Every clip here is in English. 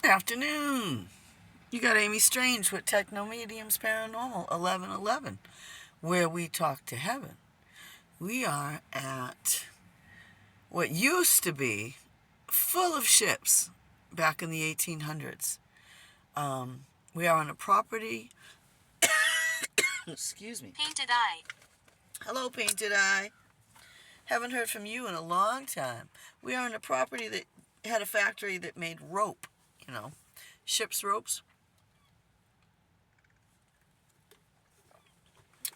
Afternoon. You got Amy Strange with Techno Mediums Paranormal 1111, where we talk to heaven. We are at what used to be full of ships back in the 1800s. We are on a property. Excuse me. Painted Eye. Hello, Painted Eye. Haven't heard from you in a long time. We are on a property that had a factory that made rope, ship's ropes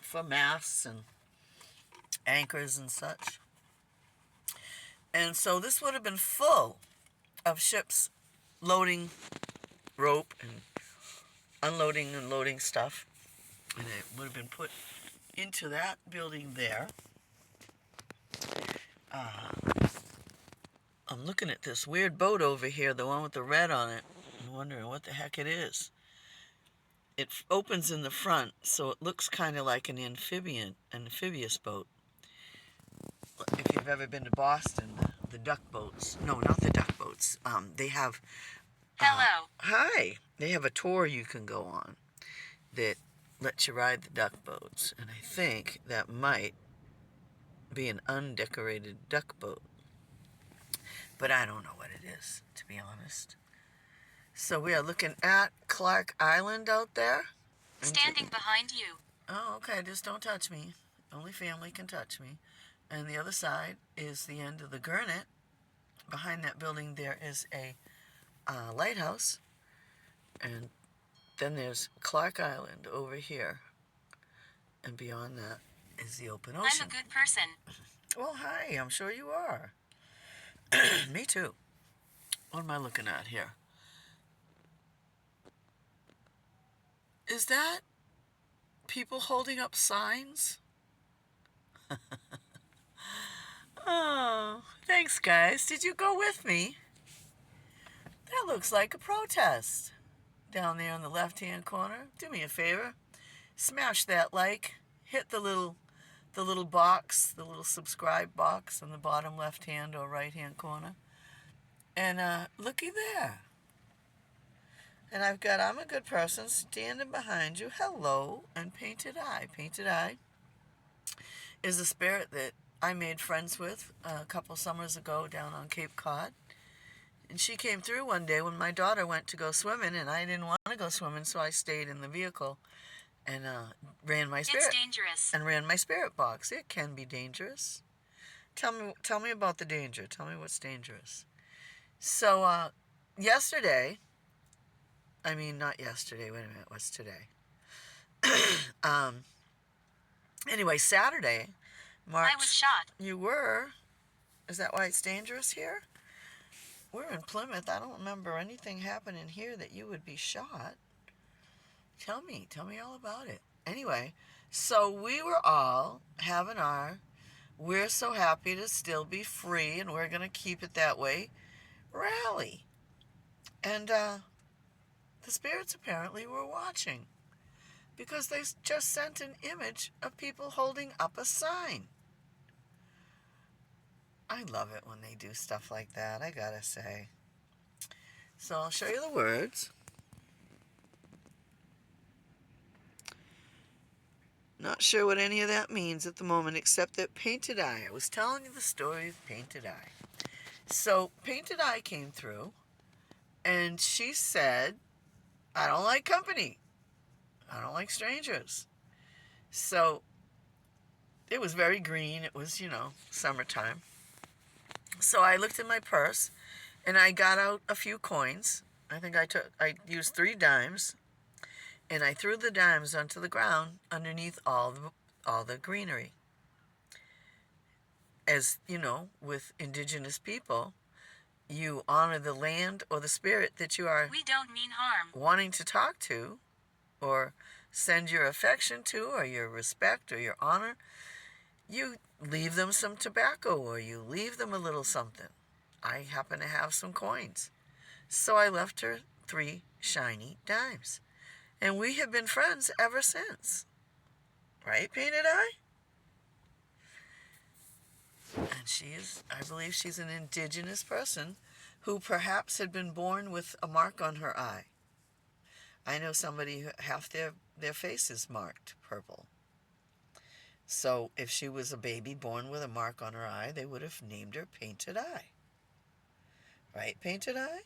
for masts and anchors and such. And so this would have been full of ships loading rope and unloading and loading stuff. And it would have been put into that building there. I'm looking at this weird boat over here, the one with the red on it. I'm wondering what the heck it is. It opens in the front, so it looks kind of like an amphibious boat. If you've ever been to Boston, the duck boats. No, not the duck boats. They have... Hello. Hi. They have a tour you can go on that lets you ride the duck boats. And I think that might be an undecorated duck boat. But I don't know what it is, to be honest. So we are looking at Clark Island out there. Standing behind you. Oh, okay. Just don't touch me. Only family can touch me. And the other side is the end of the Gurnet. Behind that building there is a lighthouse. And then there's Clark Island over here. And beyond that is the open ocean. I'm a good person. Well, hi. I'm sure you are. Me too. What am I looking at here? Is that people holding up signs? Oh, thanks, guys. Did you go with me? That looks like a protest. Down there in the left-hand corner. Do me a favor. Smash that like. Hit the little box, the little subscribe box on the bottom left-hand or right-hand corner. And looky there. And I've got I'm a good person standing behind you. Hello, and Painted Eye. Painted Eye is a spirit that I made friends with a couple summers ago down on Cape Cod. And she came through one day when my daughter went to go swimming, and I didn't want to go swimming, so I stayed in the vehicle and ran my spirit. It's dangerous. And ran my spirit box. It can be dangerous. Tell me about the danger. Tell me what's dangerous. So yesterday, I mean not yesterday. Wait a minute. What's today? Anyway, Saturday, March. I was shot. You were? Is that why it's dangerous here? We're in Plymouth. I don't remember anything happening here that you would be shot. Tell me all about it. Anyway, so we were all having we're so happy to still be free and we're going to keep it that way rally. And the spirits apparently were watching because they just sent an image of people holding up a sign. I love it when they do stuff like that, I gotta say. So I'll show you the words. Not sure what any of that means at the moment, except that Painted Eye. I was telling you the story of Painted Eye. So Painted Eye came through, and she said, I don't like company. I don't like strangers. So it was very green. It was, summertime. So I looked in my purse, and I got out a few coins. I think I used 3 dimes. And I threw the dimes onto the ground underneath all the greenery. As you know, with indigenous people, you honor the land or the spirit that you are We don't mean harm. wanting to talk to or send your affection to or your respect or your honor. You leave them some tobacco or you leave them a little something. I happen to have some coins. So I left her 3 shiny dimes. And we have been friends ever since. Right, Painted Eye? And I believe she's an indigenous person who perhaps had been born with a mark on her eye. I know somebody who half their face is marked purple. So if she was a baby born with a mark on her eye, they would have named her Painted Eye. Right, Painted Eye?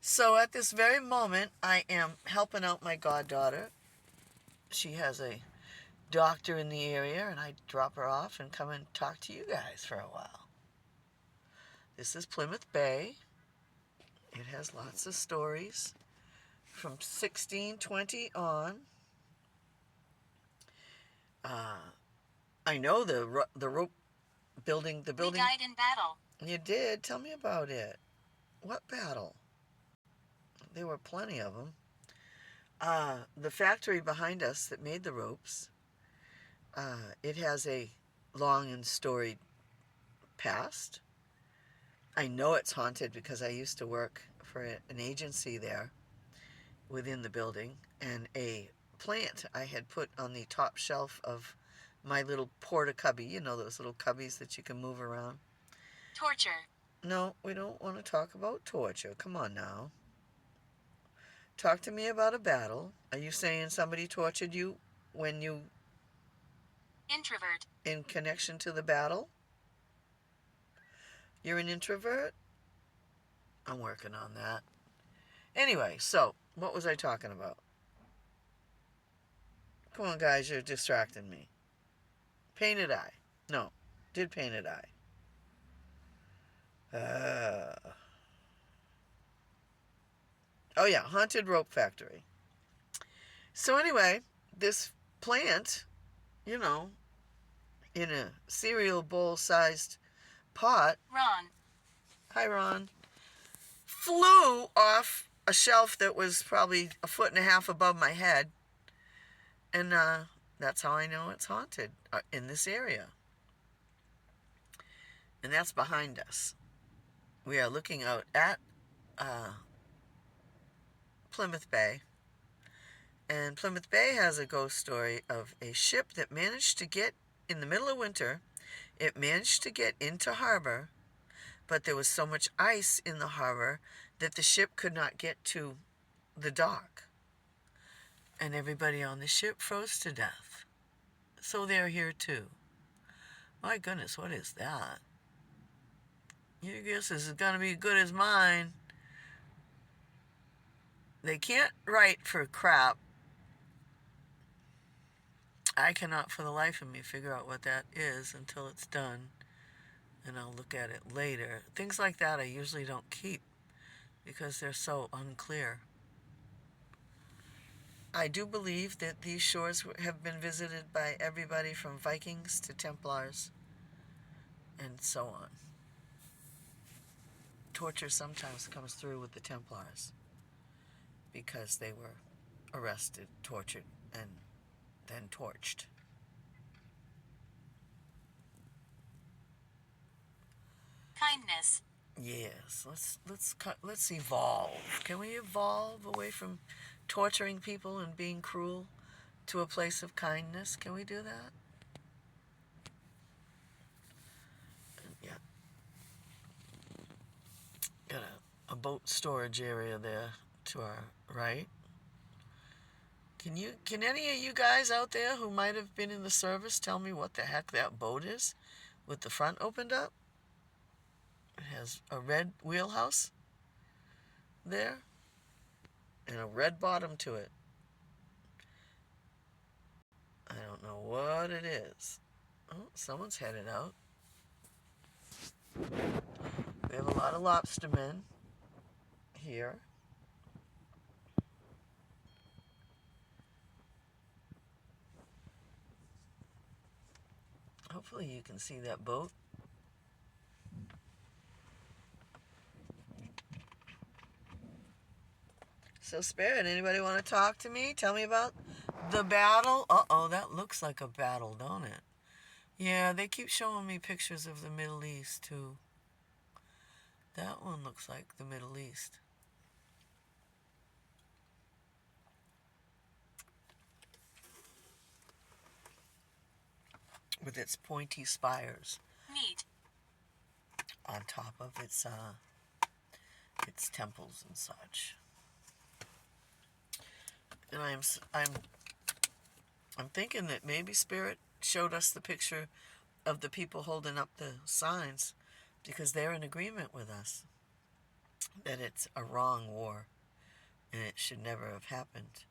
So at this very moment, I am helping out my goddaughter. She has a doctor in the area, and I drop her off and come and talk to you guys for a while. This is Plymouth Bay. It has lots of stories from 1620 on. I know the rope building, the building. We died in battle. You did? Tell me about it. What battle? There were plenty of them. The factory behind us that made the ropes, it has a long and storied past. I know it's haunted because I used to work for an agency there within the building, and a plant I had put on the top shelf of my little porta cubby. You know those little cubbies that you can move around? Torture. No, we don't want to talk about torture. Come on now. Talk to me about a battle. Are you saying somebody tortured you when you... Introvert. In connection to the battle? You're an introvert? I'm working on that. Anyway, so, what was I talking about? Come on, guys, you're distracting me. Painted Eye. No, did Painted Eye. Oh yeah, Haunted Rope Factory. So anyway, this plant, you know, in a cereal bowl-sized pot. Ron. Hi, Ron. Flew off a shelf that was probably 1.5 feet above my head. And that's how I know it's haunted in this area. And that's behind us. We are looking out at Plymouth Bay. And Plymouth Bay has a ghost story of a ship that managed to get, in the middle of winter, it managed to get into harbor, but there was so much ice in the harbor that the ship could not get to the dock. And everybody on the ship froze to death. So they're here too. My goodness, what is that? Your guess is going to be as good as mine. They can't write for crap. I cannot for the life of me figure out what that is until it's done, and I'll look at it later. Things like that I usually don't keep because they're so unclear. I do believe that these shores have been visited by everybody from Vikings to Templars and so on. Torture sometimes comes through with the Templars because they were arrested, tortured, and then torched. Kindness. Yes, let's evolve. Can we evolve away from torturing people and being cruel to a place of kindness? Can we do that? Yeah. Got a boat storage area there to our right. Can any of you guys out there who might have been in the service tell me what the heck that boat is with the front opened up? It has a red wheelhouse there and a red bottom to it. I don't know what it is. Oh, someone's headed out. We have a lot of lobstermen here. Hopefully you can see that boat. So Spirit, anybody want to talk to me? Tell me about the battle. Uh-oh, that looks like a battle, don't it? Yeah, they keep showing me pictures of the Middle East, too. That one looks like the Middle East. With its pointy spires. Neat. On top of its its temples and such. And I'm thinking that maybe Spirit showed us the picture of the people holding up the signs because they're in agreement with us that it's a wrong war and it should never have happened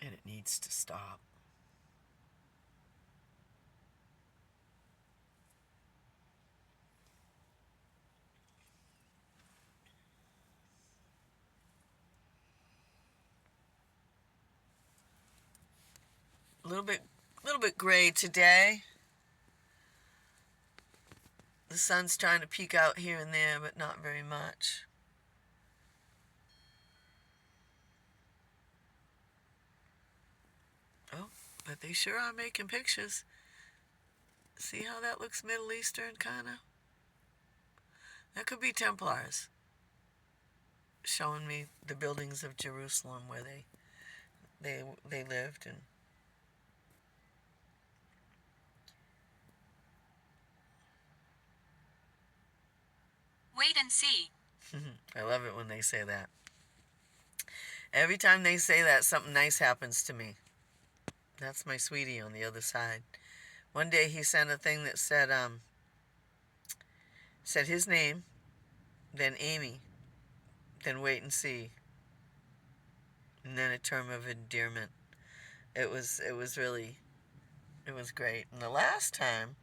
and it needs to stop. A little bit gray today. The sun's trying to peek out here and there, but not very much. Oh, but they sure are making pictures. See how that looks Middle Eastern, kind of? That could be Templars showing me the buildings of Jerusalem where they lived. And Wait and see. I love it when they say that. Every time they say that, something nice happens to me. That's my sweetie on the other side. One day he sent a thing that said his name, then Amy, then wait and see, and then a term of endearment. It was great. And the last time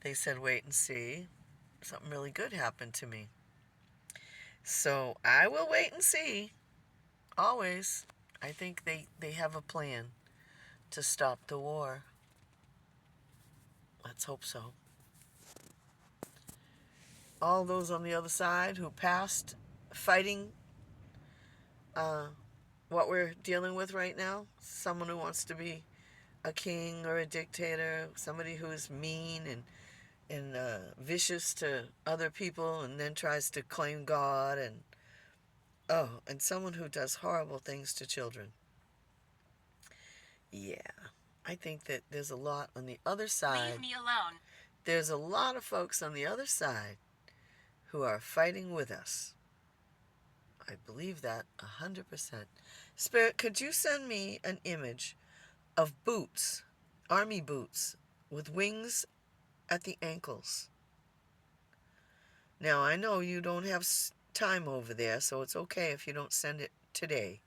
they said wait and see, something really good happened to me. So I will wait and see. Always. I think they have a plan to stop the war. Let's hope so. All those on the other side who passed fighting what we're dealing with right now, someone who wants to be a king or a dictator, somebody who's mean and vicious to other people and then tries to claim God, and someone who does horrible things to children. Yeah, I think that there's a lot on the other side. Leave me alone. There's a lot of folks on the other side who are fighting with us. I believe that 100%. Spirit, could you send me an image of boots, army boots, with wings at the ankles? Now, I know you don't have time over there, so it's okay if you don't send it today.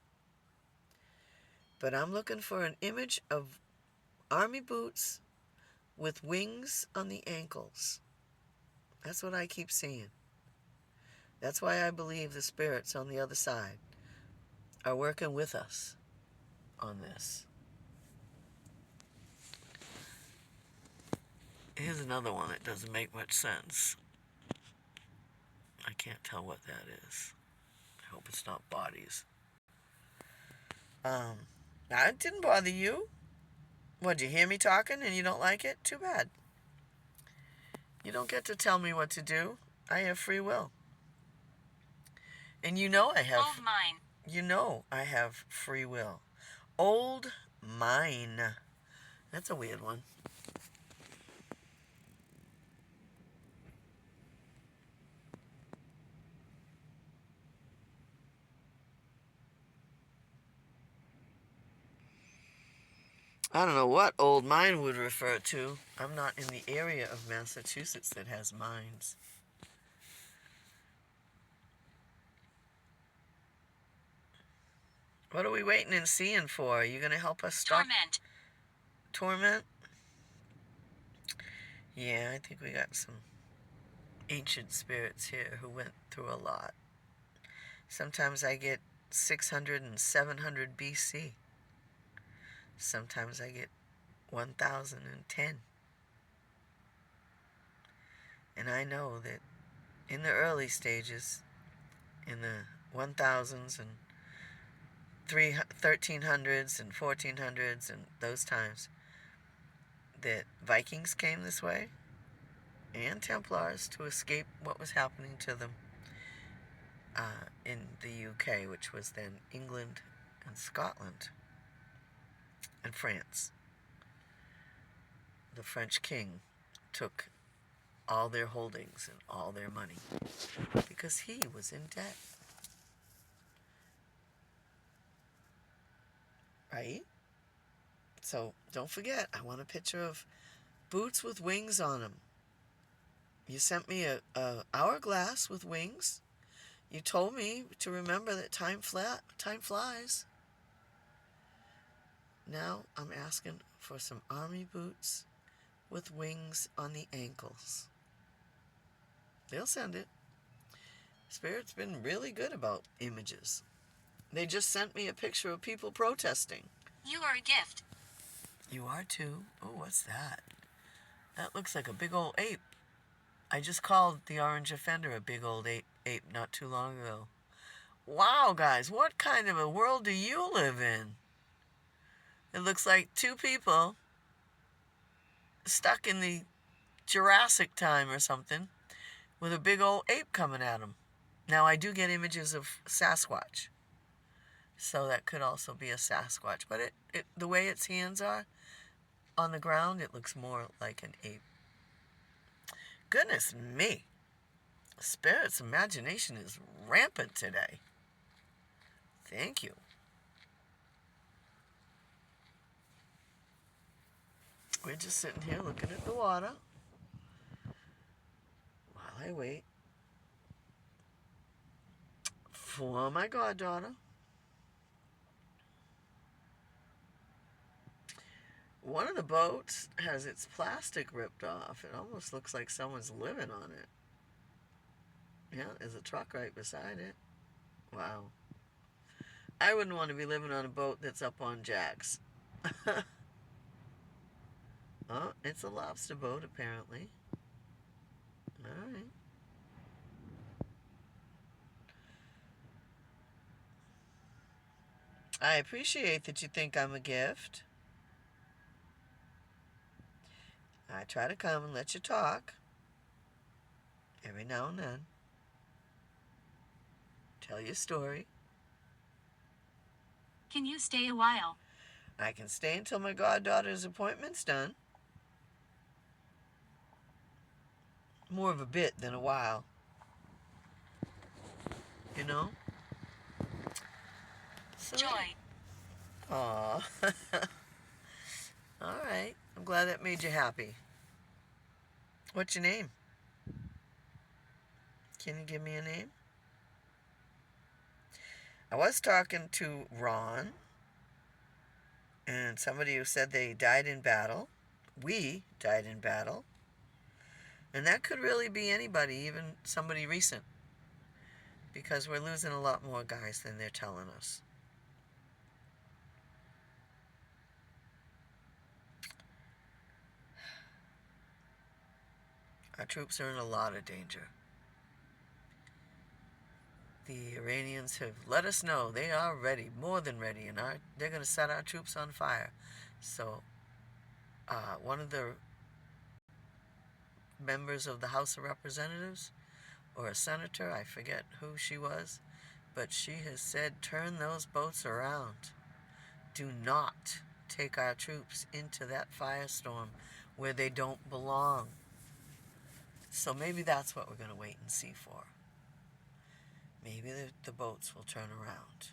But I'm looking for an image of army boots with wings on the ankles. That's what I keep seeing. That's why I believe the spirits on the other side are working with us on this. Here's another one that doesn't make much sense. I can't tell what that is. I hope it's not bodies. That didn't bother you. What'd you hear me talking and you don't like it? Too bad. You don't get to tell me what to do. I have free will. And you know I have. Old mine. You know I have free will. Old mine. That's a weird one. I don't know what old mine would refer to. I'm not in the area of Massachusetts that has mines. What are we waiting and seeing for? Are you going to help us stop? Torment. Torment? Yeah, I think we got some ancient spirits here who went through a lot. Sometimes I get 600 and 700 BC. Sometimes I get 1010. And I know that in the early stages, in the 1000s and 1300s and 1400s and those times, that Vikings came this way and Templars to escape what was happening to them in the UK, which was then England and Scotland and France. The French king took all their holdings and all their money because he was in debt. Right? So don't forget, I want a picture of boots with wings on them. You sent me a hourglass with wings. You told me to remember that time flies. Now I'm asking for some army boots with wings on the ankles. They'll send it. Spirit's been really good about images. They just sent me a picture of people protesting. You are a gift. You are too. Oh, what's that? That looks like a big old ape. I just called the orange offender a big old ape not too long ago. Wow, guys, what kind of a world do you live in? It looks like two people stuck in the Jurassic time or something with a big old ape coming at them. Now, I do get images of Sasquatch, so that could also be a Sasquatch. But the way its hands are on the ground, it looks more like an ape. Goodness me. Spirit's imagination is rampant today. Thank you. We're just sitting here looking at the water while I wait for my goddaughter. One of the boats has its plastic ripped off. It almost looks like someone's living on it. Yeah, there's a truck right beside it. Wow. I wouldn't want to be living on a boat that's up on jacks. Oh, it's a lobster boat, apparently. All right. I appreciate that you think I'm a gift. I try to come and let you talk every now and then. Tell you a story. Can you stay a while? I can stay until my goddaughter's appointment's done. More of a bit than a while. You know? So, Joy. aw. All right. I'm glad that made you happy. What's your name? Can you give me a name? I was talking to Ron and somebody who said they died in battle. We died in battle. And that could really be anybody, even somebody recent. Because we're losing a lot more guys than they're telling us. Our troops are in a lot of danger. The Iranians have let us know they are ready, more than ready, and they're going to set our troops on fire. So, one of the members of the House of Representatives, or a senator, I forget who she was, but she has said, turn those boats around. Do not take our troops into that firestorm where they don't belong. So maybe that's what we're going to wait and see for. Maybe the boats will turn around.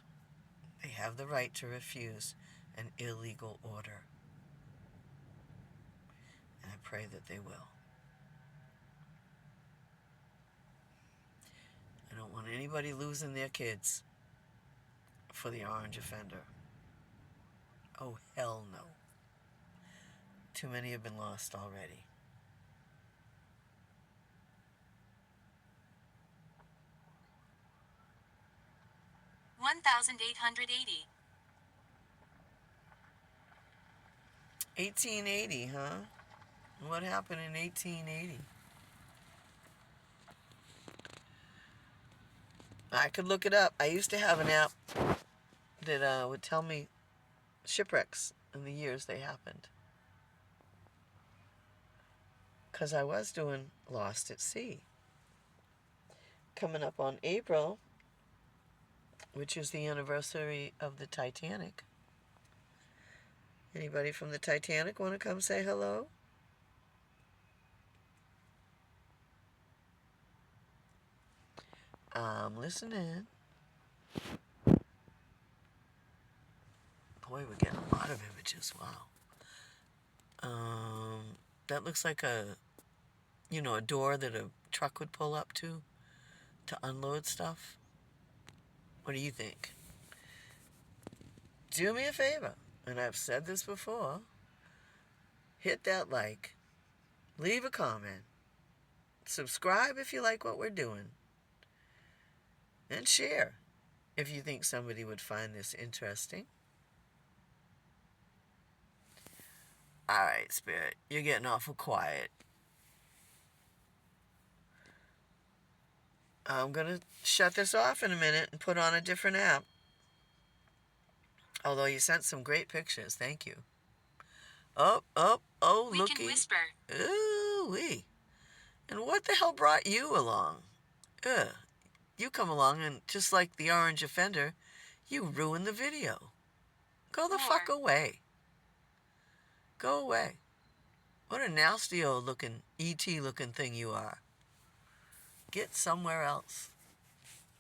They have the right to refuse an illegal order. And I pray that they will. I don't want anybody losing their kids for the orange offender. Oh, hell no. Too many have been lost already. $1,880. 1880, huh? What happened in 1880? I could look it up. I used to have an app that would tell me shipwrecks and the years they happened. Because I was doing Lost at Sea. Coming up on April, which is the anniversary of the Titanic. Anybody from the Titanic want to come say hello? I'm listening. Boy, we're getting a lot of images. Wow. That looks like a door that a truck would pull up to unload stuff. What do you think? Do me a favor, and I've said this before. Hit that like, leave a comment, subscribe if you like what we're doing, and share if you think somebody would find this interesting. All right, Spirit, you're getting awful quiet. I'm going to shut this off in a minute and put on a different app. Although you sent some great pictures. Thank you. Oh, We looky. can whisper. Ooh-wee. And what the hell brought you along? Ugh. You come along and just like the orange offender, you ruined the video. Go the fuck away. Go away. What a nasty old looking, E.T. looking thing you are. Get somewhere else.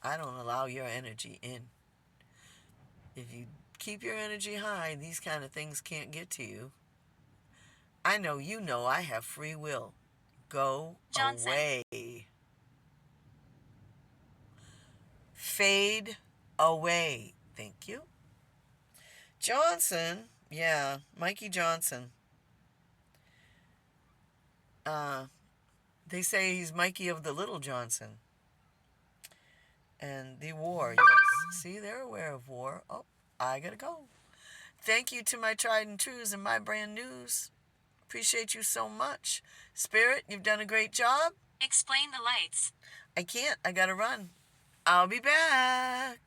I don't allow your energy in. If you keep your energy high, these kind of things can't get to you. I know you know I have free will. Go Johnson. away. Fade away. Thank you. Johnson. Yeah, Mikey Johnson. They say he's Mikey of the Little Johnson. And the war, yes. See, they're aware of war. Oh, I gotta go. Thank you to my tried and trues and my brand news. Appreciate you so much. Spirit, you've done a great job. Explain the lights. I can't. I gotta run. I'll be back.